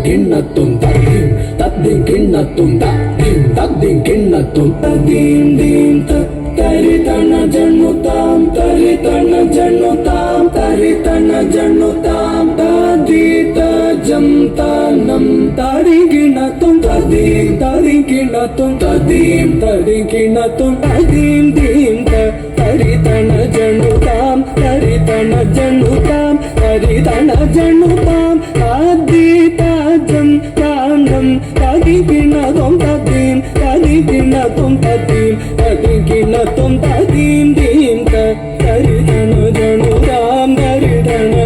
Kinnatun tadim kinnatun tadim kinnatun tadim dim taritana janutam taritana janutam tadita jamtanam tariginatum tadim tariginatum tadim dim taritana janutam taritana janutam adita jantanam tadikinatum tadim tadikinatum tadim dim taritana janutam taritana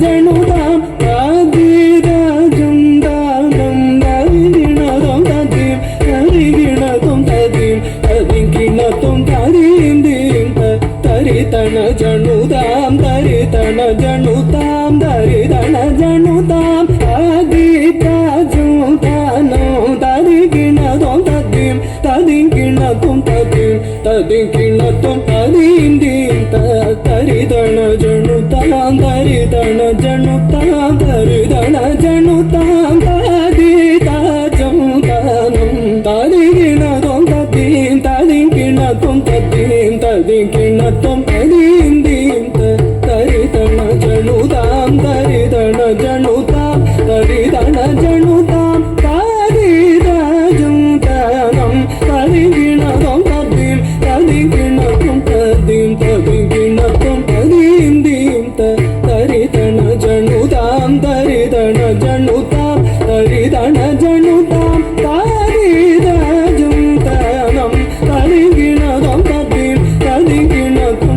janutam adita jantanam tadikinatum tadim tadikinatum tadikinatum tadim dim taritana janutam taritana janutam adita jantanam tadikinatum tadim tadikinatum tadim dim taritana janutam taritana janutam adita jantanam tadikinatum tadim tadikinatum tadim dim taritana janutam taritana janutam adita jantanam tadikinatum tadim tadikinatum tadim dim taritana janutam taritana janutam adita jantanam tadikinatum tadikinatum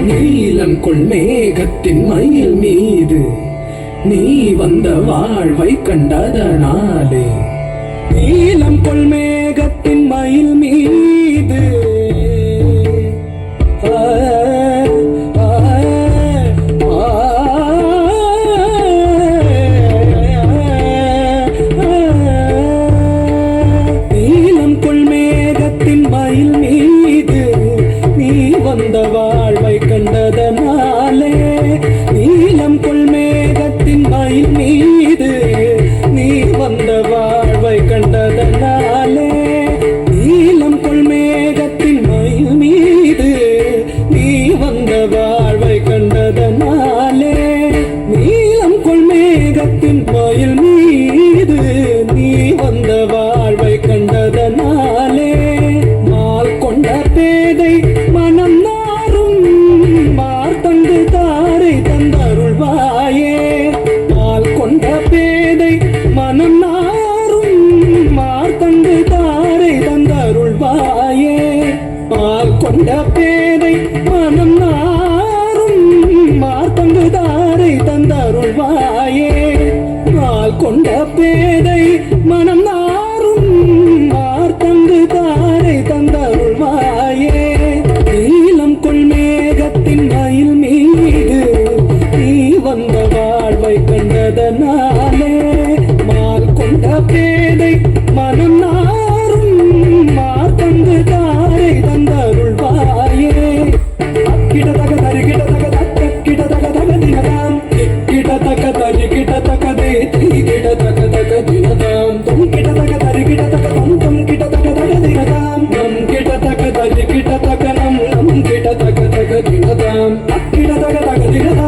நீலம் கொள் மேகத்தின் மயில் மீது நீ வந்த வாழ்வை கண்டதனாலே நீலம் கொள் மேகத்தின் மயில் மீது நீலம் கொள் மேகத்தின் மயில் மீது நீ வந்த வாழ்வை கண்டதனாலே நீலம் கொள் மேகத்தின் மயில் மீது நீ வந்த வாழ்வை கண்டதனாலே நீலம் கொள் மேகத்தின் மயில் மீது நீ வந்த வாழ்வை கண்டதனாலே நீலம் கொள் மேகத்தின் மயில் மீது நீ வந்த வாழ்வை கண்டதனாலே மால் கொண்ட பேதை மனம் நாரும் மார்த்தங்கு தாரை தந்தருள்வாயே மால் கொண்ட பேதை மனம் நாரும் மார்த்தங்கு தாரை தந்தருள்வாயே மால் கொண்ட பேதை மனம் நாரும் மார்த்தங்கு தாரை தந்தருள்வாயே மால் கொண்ட பேதை மனம் நாரும் மார்த்தங்கு தாரை தந்தருள்வாயே நீலம் கொள் மேகத்தின் மயில் மீது நீ வந்த வாழ்வை கண்டதனாலே மால் கொண்ட பேதை மனம் நாரும் மார்த்தங்கு தாரை தந்தருள்வாயே அக்கிடதக தருகிடதக தக்கிடதக தக தினதாம் கிடதக தருகிடதக கிடதக தக தினதாம் தொம் கிடதக தருகிடதக தொம் கிடதக தக தினதாம் நம் கிடதக தருகிடதக நம் கிடதக தக தினதாம் அக்கிடதக தக தினதாம்